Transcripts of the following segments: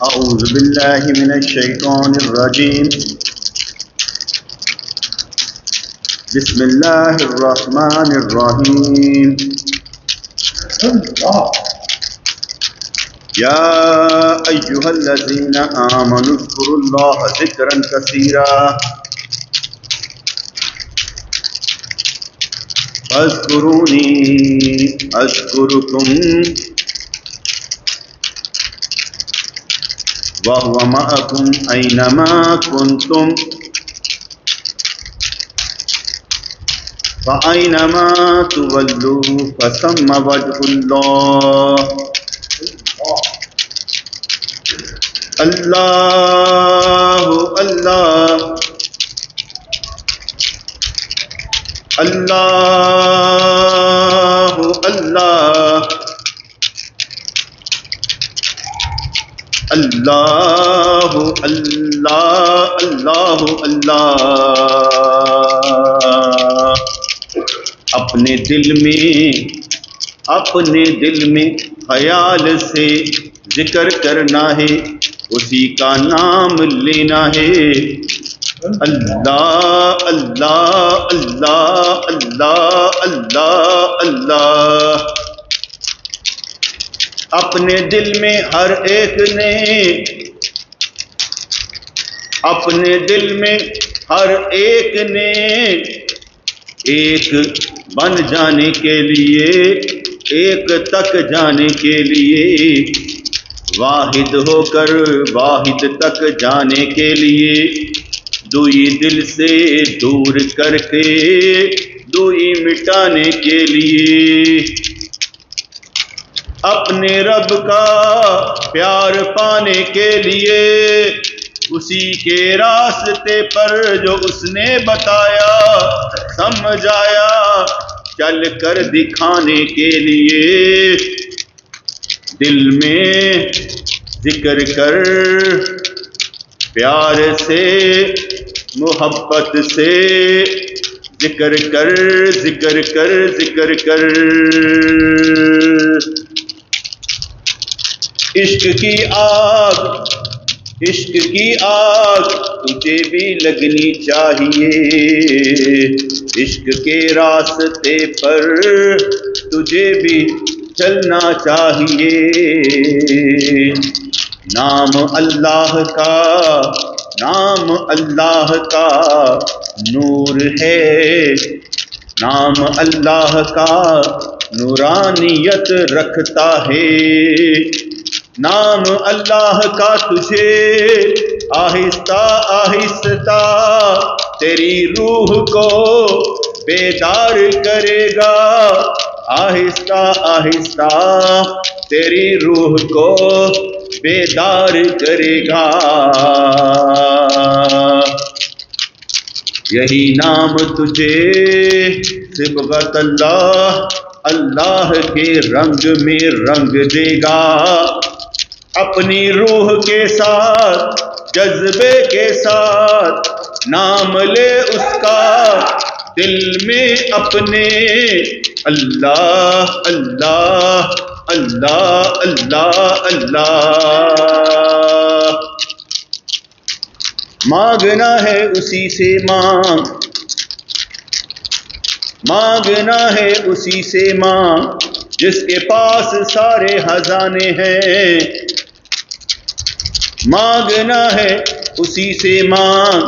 اعوذ باللہ من الشیطان الرجیم بسم اللہ الرحمن الرحیم یا ایہا الذین آمنوا اذکروا اللہ ذکرا کثیرا فاذکرونی اذکرکم وَهُوَ مَعَكُمْ أَيْنَمَا كُنْتُمْ فَأَيْنَمَا تُوَلُّوا فَثَمَّ وَجْهُ اللَّهِ اللہ اللہ اللہ اللہ اللہ اللہ اللہ اپنے دل میں خیال سے ذکر کرنا ہے، اسی کا نام لینا ہے۔ اللہ اللہ اللہ اللہ اللہ اللہ اپنے دل میں ہر ایک نے ایک بن جانے کے لیے، ایک تک جانے کے لیے، واحد ہو کر واحد تک جانے کے لیے، دوئی دل سے دور کر کے دوئی مٹانے کے لیے، اپنے رب کا پیار پانے کے لیے، اسی کے راستے پر جو اس نے بتایا سمجھایا چل کر دکھانے کے لیے، دل میں ذکر کر پیار سے محبت سے ذکر کر ذکر کر ذکر کر۔ عشق کی آگ تجھے بھی لگنی چاہیے، عشق کے راستے پر تجھے بھی چلنا چاہیے، نام اللہ کا نور ہے، نام اللہ کا نورانیت رکھتا ہے، نام اللہ کا تجھے آہستہ آہستہ تیری روح کو بیدار کرے گا، آہستہ آہستہ تیری روح کو بیدار کرے گا، یہی نام تجھے صبغت اللہ کے رنگ میں رنگ دے گا، اپنی روح کے ساتھ جذبے کے ساتھ نام لے اس کا دل میں اپنے، اللہ اللہ اللہ اللہ اللہ مانگنا ہے اسی سے مانگنا ہے اسی سے مانگ جس کے پاس سارے خزانے ہیں، مانگنا ہے اسی سے مانگ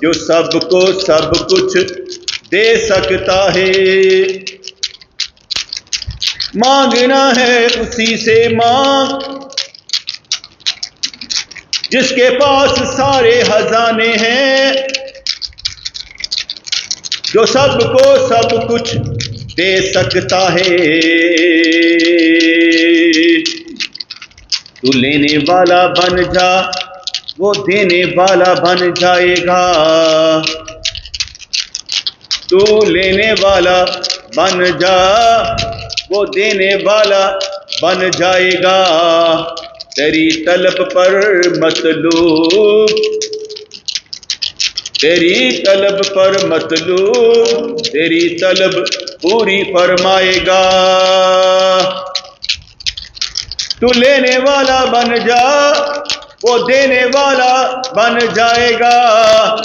جو سب کو سب کچھ دے سکتا ہے، مانگنا ہے اسی سے مانگ جس کے پاس سارے خزانے ہیں، جو سب کو سب کچھ دے سکتا ہے، تو لینے والا بن جا وہ دینے والا بن جائے گا، تو لینے والا بن جا وہ دینے والا بن جائے گا، تیری طلب پر مطلوب تیری طلب پوری فرمائے گا۔ تو لینے والا بن جا، وہ دینے والا بن جائے گا۔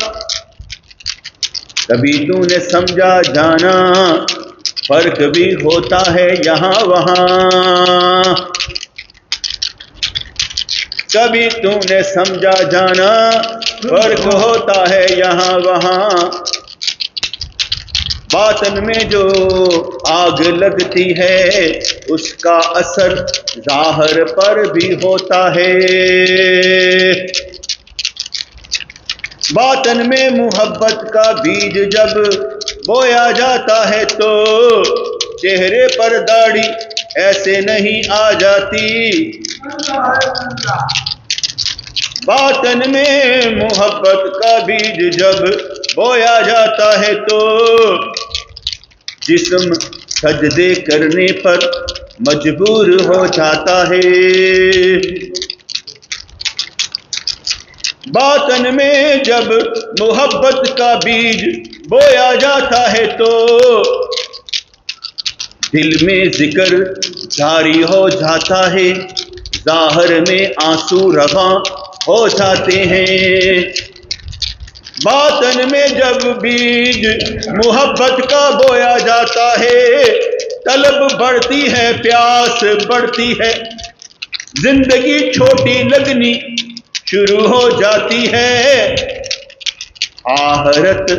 کبھی تو نے سمجھا جانا، فرق بھی ہوتا ہے یہاں وہاں۔ کبھی تو نے سمجھا جانا، فرق ہوتا ہے یہاں وہاں۔ باطن میں جو آگ لگتی ہے، اس کا اثر ظاہر پر بھی ہوتا ہے۔ باطن میں محبت کا بیج جب بویا جاتا ہے تو چہرے پر داڑھی ایسے نہیں آ جاتی۔ باطن میں محبت کا بیج جب بویا جاتا ہے تو جسم سجدے کرنے پر مجبور ہو جاتا ہے۔ باطن میں جب محبت کا بیج بویا جاتا ہے تو دل میں ذکر جاری ہو جاتا ہے، ظاہر میں آنسو رواں ہو جاتے ہیں۔ باطن میں جب بیج محبت کا بویا جاتا ہے، طلب بڑھتی ہے، پیاس بڑھتی ہے، زندگی چھوٹی لگنی شروع ہو جاتی ہے، آخرت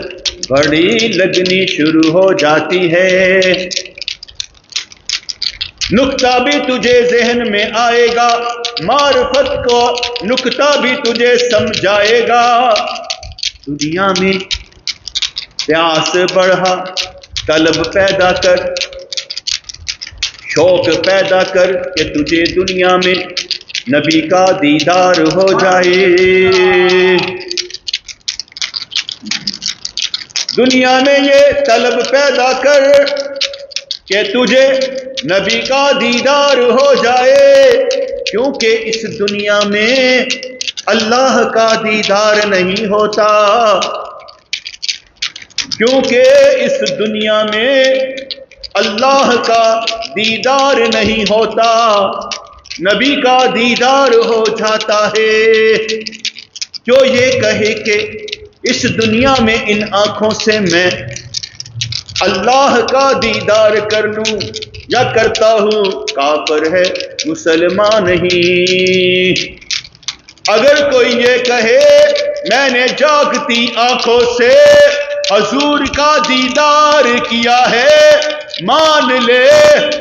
بڑی لگنی شروع ہو جاتی ہے۔ نکتہ بھی تجھے ذہن میں آئے گا، معرفت کو نکتہ بھی تجھے سمجھائے گا۔ دنیا میں پیاس بڑھا، طلب پیدا کر، شوق پیدا کر کہ تجھے دنیا میں نبی کا دیدار ہو جائے۔ دنیا میں یہ طلب پیدا کر کہ تجھے نبی کا دیدار ہو جائے، کیونکہ اس دنیا میں اللہ کا دیدار نہیں ہوتا، کیونکہ اس دنیا میں اللہ کا دیدار نہیں ہوتا، نبی کا دیدار ہو جاتا ہے۔ جو یہ کہے کہ اس دنیا میں ان آنکھوں سے میں اللہ کا دیدار کر لوں یا کرتا ہوں، کافر ہے، مسلمان نہیں۔ اگر کوئی یہ کہے میں نے جاگتی آنکھوں سے حضور کا دیدار کیا ہے، مان لے،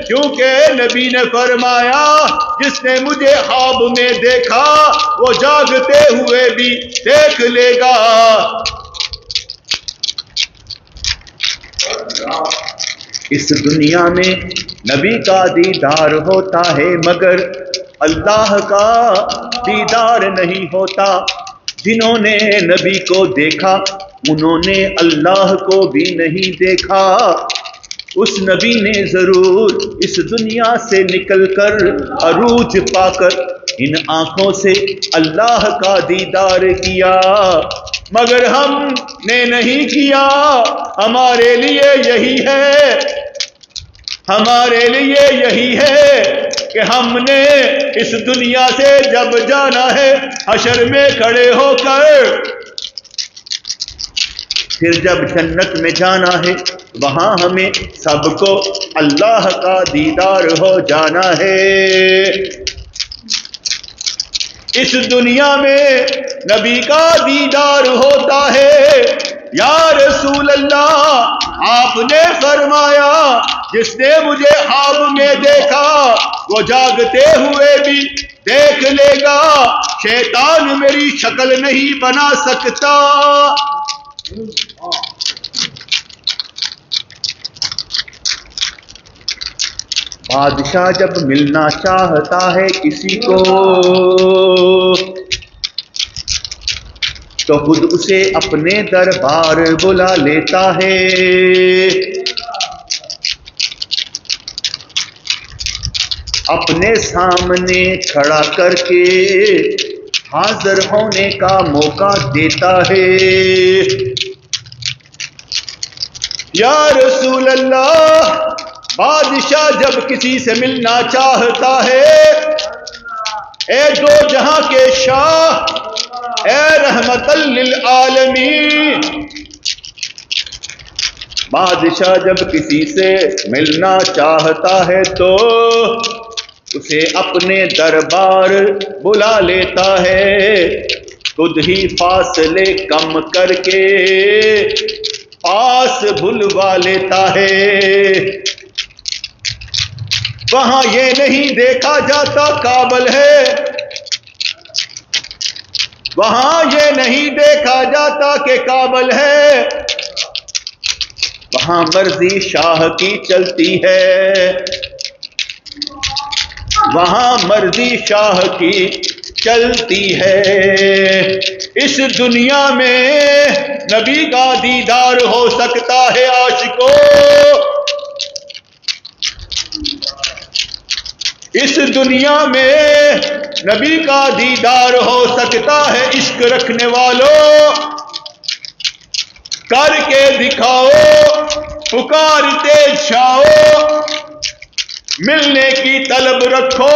کیونکہ نبی نے فرمایا جس نے مجھے خواب میں دیکھا وہ جاگتے ہوئے بھی دیکھ لے گا۔ اس دنیا میں نبی کا دیدار ہوتا ہے مگر اللہ کا دیدار نہیں ہوتا۔ جنہوں نے نبی کو دیکھا انہوں نے اللہ کو بھی نہیں دیکھا۔ اس نبی نے ضرور اس دنیا سے نکل کر عروج پا کر ان آنکھوں سے اللہ کا دیدار کیا، مگر ہم نے نہیں کیا۔ ہمارے لیے یہی ہے، ہمارے لیے یہی ہے کہ ہم نے اس دنیا سے جب جانا ہے حشر میں کھڑے ہو کر، پھر جب جنت میں جانا ہے وہاں ہمیں سب کو اللہ کا دیدار ہو جانا ہے۔ اس دنیا میں نبی کا دیدار ہوتا ہے۔ یا رسول اللہ، آپ نے فرمایا جس نے مجھے خواب میں دیکھا وہ جاگتے ہوئے بھی دیکھ لے گا۔ شیطان میری شکل نہیں بنا سکتا۔ بادشاہ جب ملنا چاہتا ہے کسی کو تو خود اسے اپنے دربار بلا لیتا ہے۔ اپنے سامنے کھڑا کر کے حاضر ہونے کا موقع دیتا ہے۔ یا رسول اللہ، بادشاہ جب کسی سے ملنا چاہتا ہے، اے دو جہاں کے شاہ، اے رحمت للعالمین، بادشاہ جب کسی سے ملنا چاہتا ہے تو اسے اپنے دربار بلا لیتا ہے، خود ہی فاصلے کم کر کے پاس بلوا لیتا ہے۔ وہاں یہ نہیں دیکھا جاتا کابل ہے، وہاں یہ نہیں دیکھا جاتا کہ کابل ہے، وہاں مرضی شاہ کی چلتی ہے، وہاں مرضی شاہ کی چلتی ہے۔ اس دنیا میں نبی کا دیدار ہو سکتا ہے عاشقوں، اس دنیا میں نبی کا دیدار ہو سکتا ہے، عشق رکھنے والوں کر کے دکھاؤ، پکارتے جاؤ، ملنے کی طلب رکھو،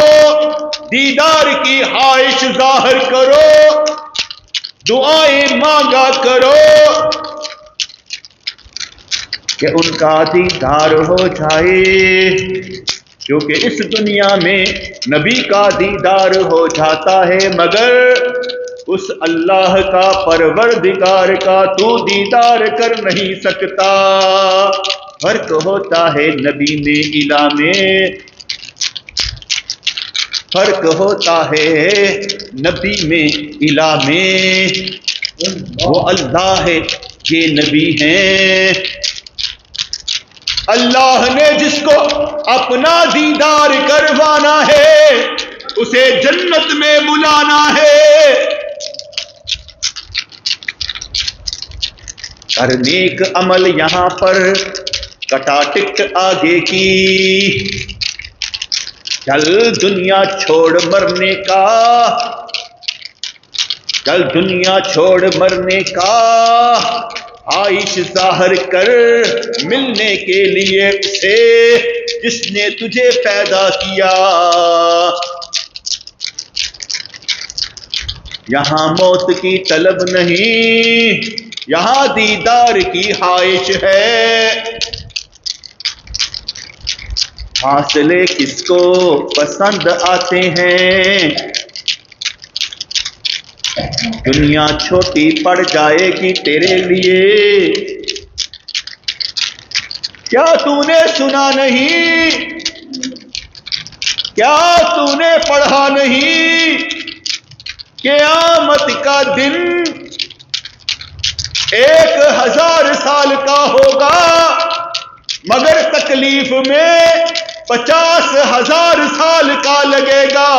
دیدار کی خواہش ظاہر کرو، دعائیں مانگا کرو کہ ان کا دیدار ہو جائے، کیونکہ اس دنیا میں نبی کا دیدار ہو جاتا ہے، مگر اس اللہ کا پروردگار کا تو دیدار کر نہیں سکتا۔ فرق ہوتا ہے نبی میں الہ میں، فرق ہوتا ہے نبی میں الہ میں، وہ اللہ ہے یہ نبی ہیں۔ اللہ نے جس کو اپنا دیدار کروانا ہے اسے جنت میں بلانا ہے۔ ہر نیک عمل یہاں پر کٹا ٹکٹ آگے کی، چل دنیا چھوڑ مرنے کا، چل دنیا چھوڑ مرنے کا، خواہش ظاہر کر ملنے کے لیے اسے جس نے تجھے پیدا کیا۔ یہاں موت کی طلب نہیں، یہاں دیدار کی خواہش ہے۔ فاصلے کس کو پسند آتے ہیں، دنیا چھوٹی پڑ جائے گی تیرے لیے۔ کیا تو نے سنا نہیں، کیا تو نے پڑھا نہیں، قیامت کا دن 1000 سال کا ہوگا، مگر تکلیف میں 50,000 سال کا لگے گا۔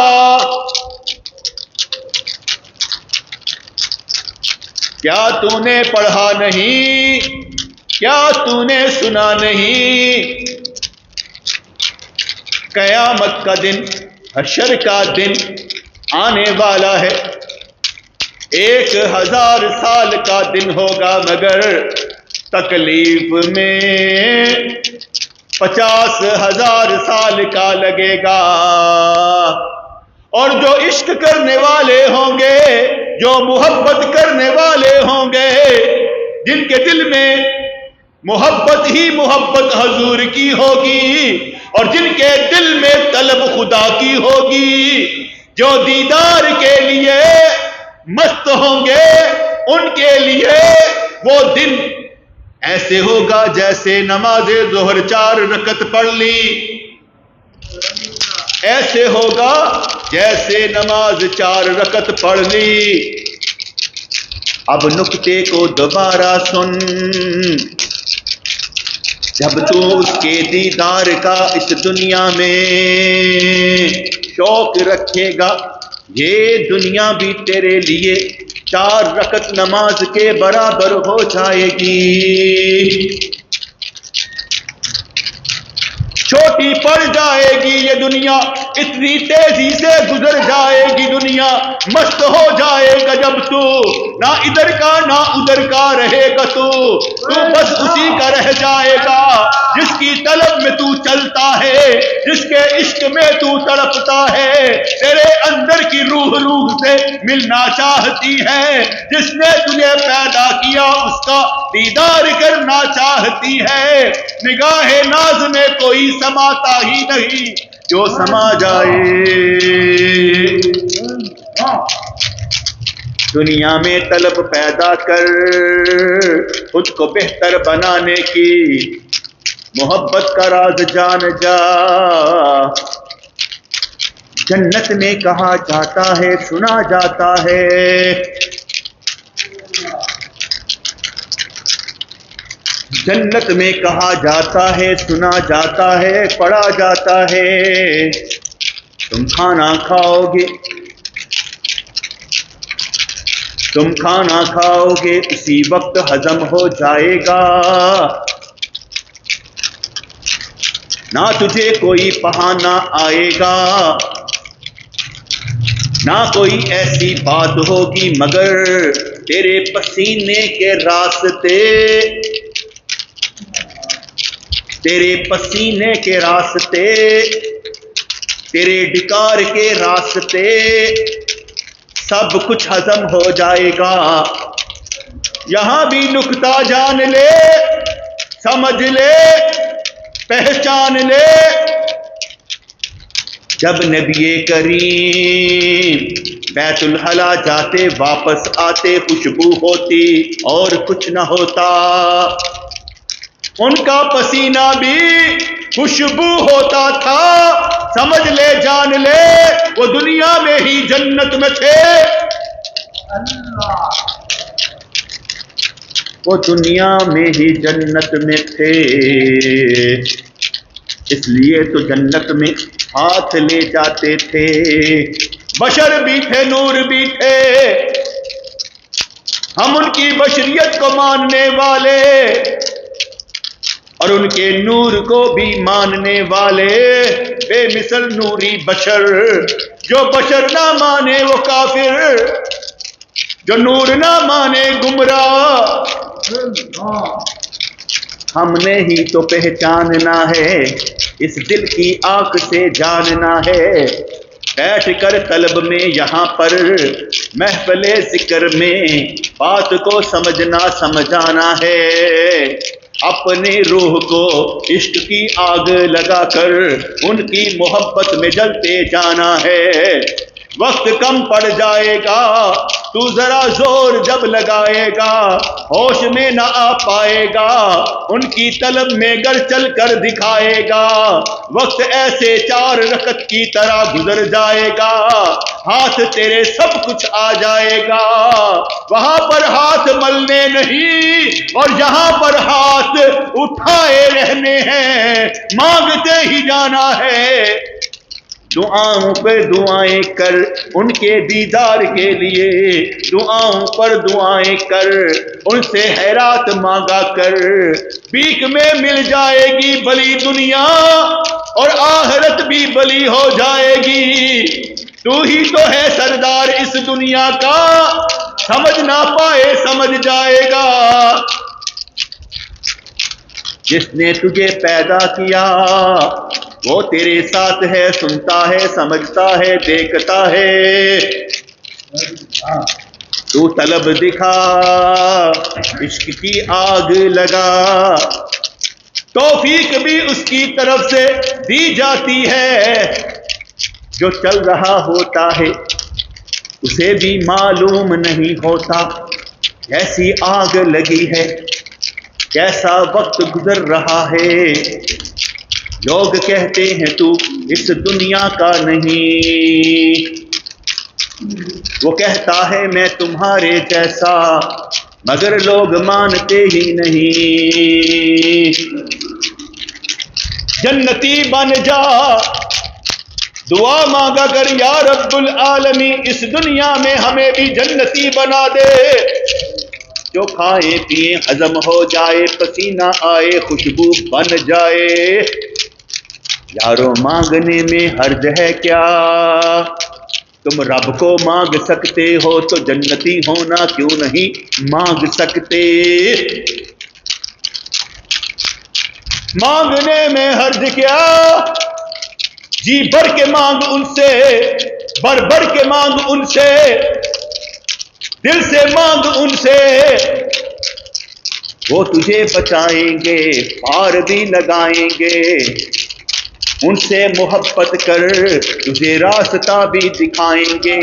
کیا تو نے پڑھا نہیں، کیا تو نے سنا نہیں، قیامت کا دن، حشر کا دن آنے والا ہے، 1000 سال کا دن ہوگا، مگر تکلیف میں 50,000 سال کا لگے گا۔ اور جو عشق کرنے والے ہوں گے، جو محبت کرنے والے ہوں گے، جن کے دل میں محبت ہی محبت حضور کی ہوگی، اور جن کے دل میں طلب خدا کی ہوگی، جو دیدار کے لیے مست ہوں گے، ان کے لیے وہ دن ایسے ہوگا جیسے نماز ظہر 4 رکعت پڑھ لی، ایسے ہوگا جیسے نماز 4 رکعت پڑھ لی۔ اب نکتے کو دوبارہ سن، جب تو اس کے دیدار کا اس دنیا میں شوق رکھے گا، یہ دنیا بھی تیرے لیے 4 رکعت نماز کے برابر ہو جائے گی۔ چھوٹی پڑ جائے گی یہ دنیا، اتنی تیزی سے گزر جائے گی دنیا، مست ہو جائے گا جب تو، نہ ادھر کا نہ ادھر کا رہے گا تو بس اسی کا رہ جائے گا جس کی طلب میں تو چلتا ہے، جس کے عشق میں تو تڑپتا ہے، تیرے اندر کی روح سے ملنا چاہتی ہے، جس نے تجھے پیدا کیا اس کا دیدار کرنا چاہتی ہے، نگاہ ناز میں کوئی سماتا ہی نہیں جو سما جائے۔ دنیا میں طلب پیدا کر خود کو بہتر بنانے کی، محبت کا راز جان جا، جنت میں کہا جاتا ہے سنا جاتا ہے، جنت میں کہا جاتا ہے سنا جاتا ہے پڑھا جاتا ہے، تم کھانا کھاؤ گے، تم کھانا کھاؤ گے اسی وقت ہضم ہو جائے گا، نہ تجھے کوئی بہانہ آئے گا، نہ کوئی ایسی بات ہوگی مگر تیرے پسینے کے راستے، تیرے پسینے کے راستے، تیرے ڈکار کے راستے، سب کچھ ہضم ہو جائے گا۔ یہاں بھی نکتہ جان لے، سمجھ لے، پہچان لے، جب نبی کریم بیت الخلا جاتے واپس آتے خوشبو ہوتی اور کچھ نہ ہوتا، ان کا پسینہ بھی خوشبو ہوتا تھا، سمجھ لے جان لے وہ دنیا میں ہی جنت میں تھے، وہ دنیا میں ہی جنت میں تھے، اس لیے تو جنت میں ہاتھ لے جاتے تھے، بشر بھی تھے نور بھی تھے، ہم ان کی بشریت کو ماننے والے اور ان کے نور کو بھی ماننے والے، بے مثل نوری بشر، جو بشر نہ مانے وہ کافر، جو نور نہ مانے گمراہ، ہم نے ہی تو پہچاننا ہے، اس دل کی آنکھ سے جاننا ہے، بیٹھ کر طلب میں یہاں پر محفل ذکر میں بات کو سمجھنا سمجھانا ہے، اپنی روح کو عشق کی آگ لگا کر ان کی محبت میں جلتے جانا ہے، وقت کم پڑ جائے گا، تو ذرا زور جب لگائے گا ہوش میں نہ آ پائے گا، ان کی طلب میں گر چل کر دکھائے گا، وقت ایسے 4 رکعت کی طرح گزر جائے گا، ہاتھ تیرے سب کچھ آ جائے گا، وہاں پر ہاتھ ملنے نہیں اور یہاں پر ہاتھ اٹھائے رہنے ہیں، مانگتے ہی جانا ہے، دعاؤں پہ دعائیں کر ان کے دیدار کے لیے، دعاؤں پر دعائیں کر ان سے خیرات مانگا کر، بھیک میں مل جائے گی بلی دنیا اور آخرت بھی بلی ہو جائے گی، تو ہی تو ہے سردار اس دنیا کا، سمجھ نہ پائے سمجھ جائے گا، جس نے تجھے پیدا کیا وہ تیرے ساتھ ہے، سنتا ہے سمجھتا ہے دیکھتا ہے، تو طلب دکھا عشق کی آگ لگا، توفیق بھی اس کی طرف سے دی جاتی ہے، جو چل رہا ہوتا ہے اسے بھی معلوم نہیں ہوتا کیسی آگ لگی ہے، کیسا وقت گزر رہا ہے، لوگ کہتے ہیں تو اس دنیا کا نہیں، وہ کہتا ہے میں تمہارے جیسا، مگر لوگ مانتے ہی نہیں، جنتی بن جا دعا مانگا کر یا رب العالمین، اس دنیا میں ہمیں بھی جنتی بنا دے، جو کھائے پیے ہضم ہو جائے، پسینہ آئے خوشبو بن جائے، یارو مانگنے میں حرج ہے کیا، تم رب کو مانگ سکتے ہو تو جنتی ہونا کیوں نہیں مانگ سکتے؟ مانگنے میں حرج کیا، جی بھر کے مانگ ان سے، بھر کے مانگ ان سے، دل سے مانگ ان سے، وہ تجھے بچائیں گے، پار بھی لگائیں گے، ان سے محبت کر تجھے راستہ بھی دکھائیں گے،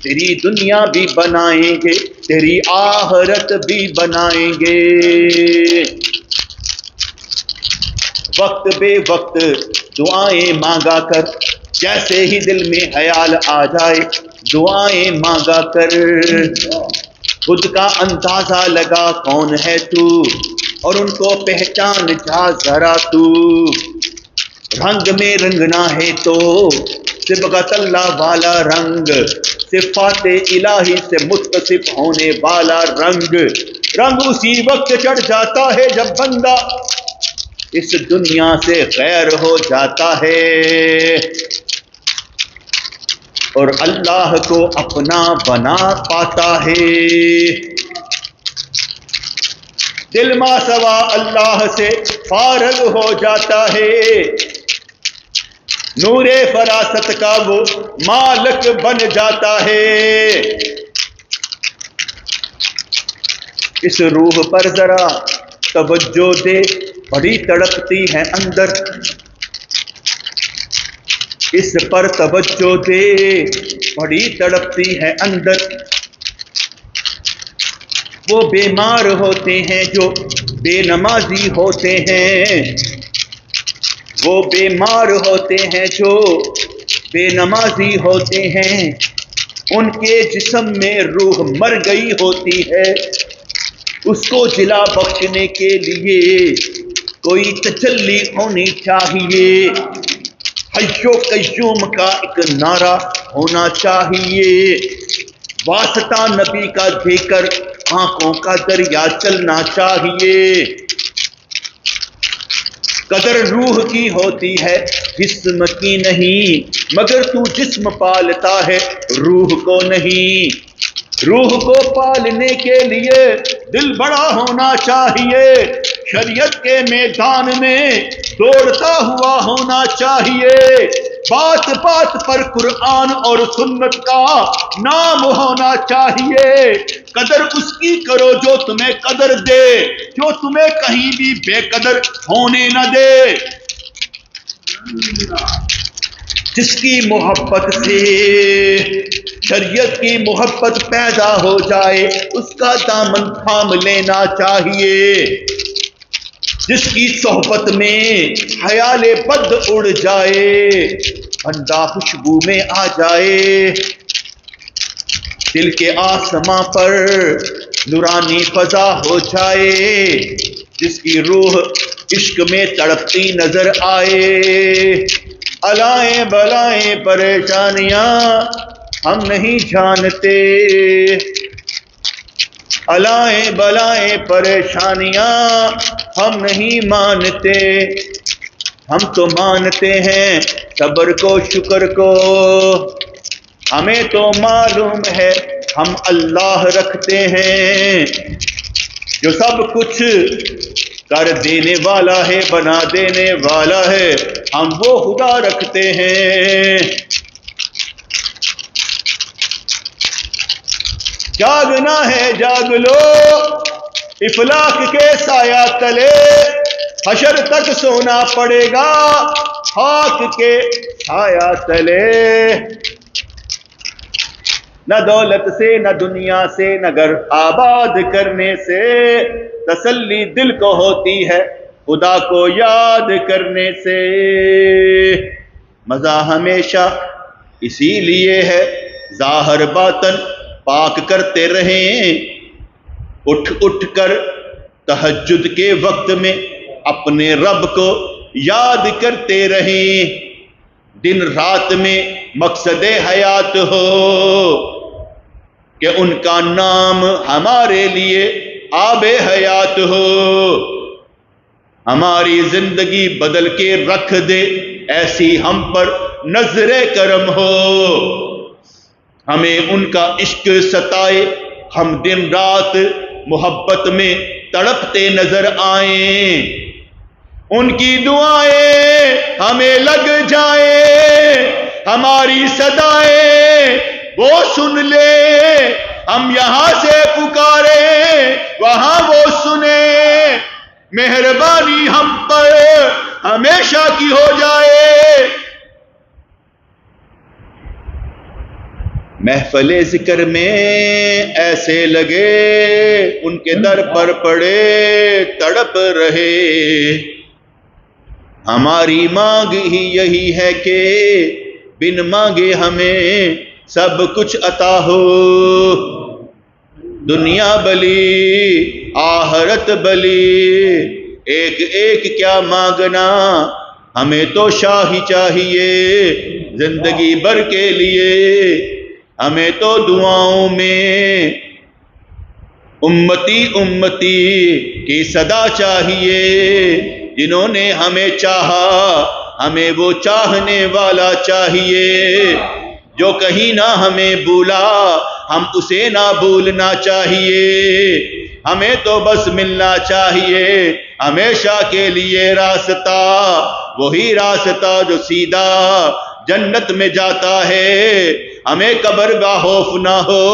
تیری دنیا بھی بنائیں گے، تیری آخرت بھی بنائیں گے۔ وقت بے وقت دعائیں مانگا کر، جیسے ہی دل میں خیال آ جائے دعائیں مانگا کر، خود کا اندازہ لگا کون ہے تو، اور ان کو پہچان جا ذرا تو، رنگ میں رنگنا ہے تو صبغت اللہ والا رنگ، صفات الہی سے متصف ہونے والا رنگ، رنگ اسی وقت چڑھ جاتا ہے جب بندہ اس دنیا سے غیر ہو جاتا ہے اور اللہ کو اپنا بنا پاتا ہے۔ دل ما سوا اللہ سے فارغ ہو جاتا ہے، نور فراست کا وہ مالک بن جاتا ہے۔ اس روح پر ذرا توجہ دے، بڑی تڑپتی ہے اندر، اس پر توجہ دے، بڑی تڑپتی ہے اندر۔ وہ بیمار ہوتے ہیں جو بے نمازی ہوتے ہیں، وہ بیمار ہوتے ہیں جو بے نمازی ہوتے ہیں، ان کے جسم میں روح مر گئی ہوتی ہے، اس کو جلا بخشنے کے لیے کوئی تجلی ہونی چاہیے، حی و قیوم کا ایک نعرہ ہونا چاہیے، واسطہ نبی کا دے کر آنکھوں کا دریا چلنا چاہیے۔ قدر روح کی ہوتی ہے جسم کی نہیں، مگر تو جسم پالتا ہے روح کو نہیں، روح کو پالنے کے لیے دل بڑا ہونا چاہیے، شریعت کے میدان میں دوڑتا ہوا ہونا چاہیے، بات بات پر قرآن اور سنت کا نام ہونا چاہیے، قدر اس کی کرو جو تمہیں قدر دے، جو تمہیں کہیں بھی بے قدر ہونے نہ دے۔ جس کی محبت سے شریعت کی محبت پیدا ہو جائے اس کا دامن تھام لینا چاہیے، جس کی صحبت میں خیال بد اڑ جائے بندہ خوشبو میں آ جائے، دل کے آسماں پر نورانی فضا ہو جائے، جس کی روح عشق میں تڑپتی نظر آئے۔ الائیں بلائیں پریشانیاں ہم نہیں جانتے، الائیں بلائیں پریشانیاں ہم نہیں مانتے، ہم تو مانتے ہیں صبر کو شکر کو، ہمیں تو معلوم ہے ہم اللہ رکھتے ہیں، جو سب کچھ کر دینے والا ہے بنا دینے والا ہے، ہم وہ خدا رکھتے ہیں۔ جاگنا ہے جاگ لو افلاک کے سایہ تلے، حشر تک سونا پڑے گا خاک کے سایہ تلے، نہ دولت سے نہ دنیا سے نہ گھر آباد کرنے سے تسلی دل کو ہوتی ہے خدا کو یاد کرنے سے، مزہ ہمیشہ اسی لیے ہے ظاہر باطن پاک کرتے رہیں، اٹھ اٹھ کر تہجد کے وقت میں اپنے رب کو یاد کرتے رہیں، دن رات میں مقصد حیات ہو کہ ان کا نام ہمارے لیے آب حیات ہو، ہماری زندگی بدل کے رکھ دے ایسی ہم پر نظر کرم ہو، ہمیں ان کا عشق ستائے، ہم دن رات محبت میں تڑپتے نظر آئیں، ان کی دعائیں ہمیں لگ جائیں، ہماری صدائیں وہ سن لے، ہم یہاں سے پکارے وہاں وہ سنے، مہربانی ہم پر ہمیشہ کی ہو جائے۔ محفل ذکر میں ایسے لگے ان کے در پر پڑے تڑپ رہے، ہماری مانگ ہی یہی ہے کہ بن مانگے ہمیں سب کچھ عطا ہو، دنیا بلی آخرت بلی، ایک ایک کیا مانگنا، ہمیں تو شاہی چاہیے زندگی بھر کے لیے، ہمیں تو دعاؤں میں امتی امتی کی صدا چاہیے، جنہوں نے ہمیں چاہا ہمیں وہ چاہنے والا چاہیے، جو کہیں نہ ہمیں بھولا ہم اسے نہ بھولنا چاہیے، ہمیں تو بس ملنا چاہیے ہمیشہ کے لیے راستہ، وہی راستہ جو سیدھا جنت میں جاتا ہے، ہمیں قبر کا خوف نہ ہو،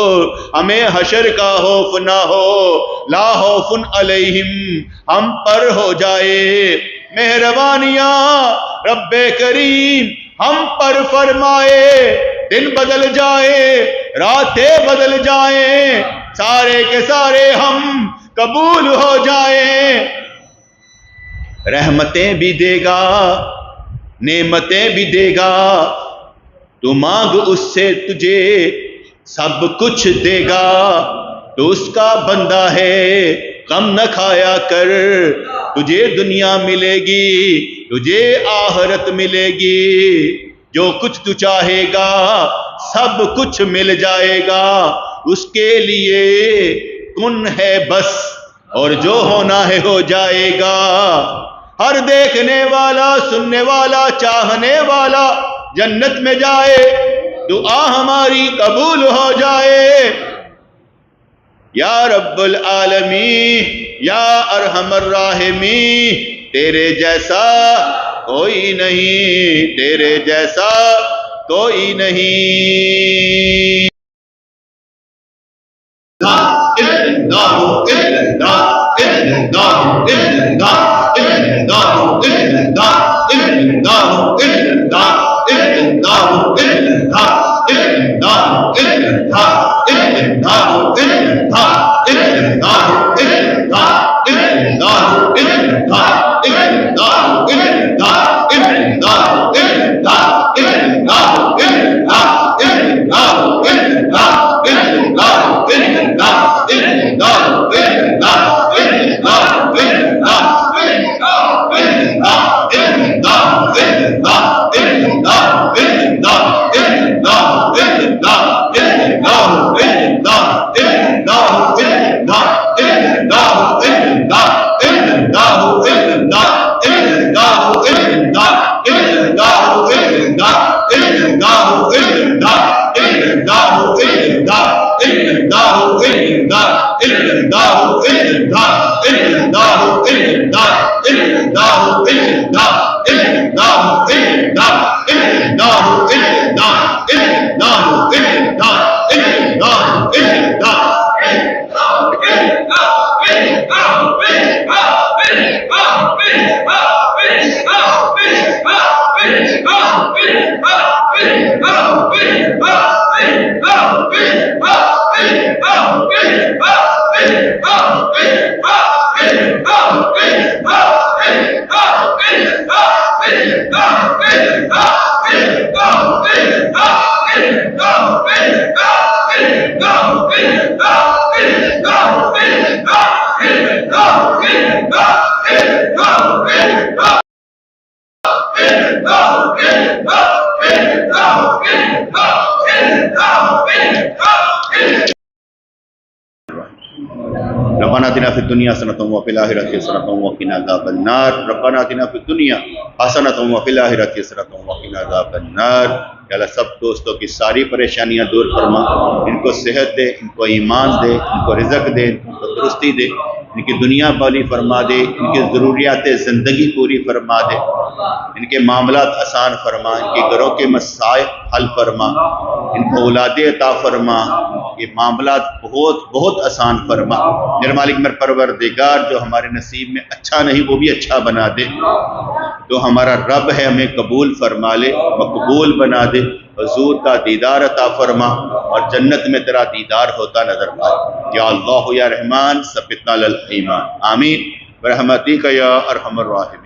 ہمیں حشر کا خوف نہ ہو، لا خوف علیہم ہم پر ہو جائے، مہربانیاں رب کریم ہم پر فرمائے، دن بدل جائے راتیں بدل جائیں، سارے کے سارے ہم قبول ہو جائیں، رحمتیں بھی دے گا نعمتیں بھی دے گا، تو مانگ اس سے تجھے سب کچھ دے گا، تو اس کا بندہ ہے غم نہ کھایا کر، تجھے دنیا ملے گی تجھے آخرت ملے گی، جو کچھ تو چاہے گا سب کچھ مل جائے گا، اس کے لیے کن ہے بس اور جو ہونا ہے ہو جائے گا، ہر دیکھنے والا سننے والا چاہنے والا جنت میں جائے، دعا ہماری قبول ہو جائے، یا رب العالمین یا ارحم الراحمین، تیرے جیسا کوئی نہیں، تیرے جیسا کوئی نہیں، ربنا آتنا فی الدنیا حسنۃ وفی الآخرۃ حسنۃ وقنا عذاب النار ربنا آتنا فی الدنیا حسنۃ وفی الآخرۃ حسنۃ وقنا عذاب النار۔ یا اللہ سب دوستوں کی ساری پریشانیاں دور فرما، ان کو صحت دے، ان کو ایمان دے، ان کو رزق دے، ان کو درستی دے، ان کی دنیا بھلی فرما دے، ان کی ضروریات زندگی پوری فرما دے، ان کے معاملات آسان فرما، ان کے گھروں کے مسائل حل فرما، ان کو اولاد عطا فرما، یہ معاملات بہت بہت آسان فرما۔ میرے مالک میرے پروردگار جو ہمارے نصیب میں اچھا نہیں وہ بھی اچھا بنا دے، جو ہمارا رب ہے ہمیں قبول فرما لے، مقبول بنا دے، حضور کا دیدار عطا فرما اور جنت میں تیرا دیدار ہوتا نظر آئے۔ یا اللہ یا رحمان ثبتنا علی الایمان، آمین برحمتک یا ارحم الراحمین۔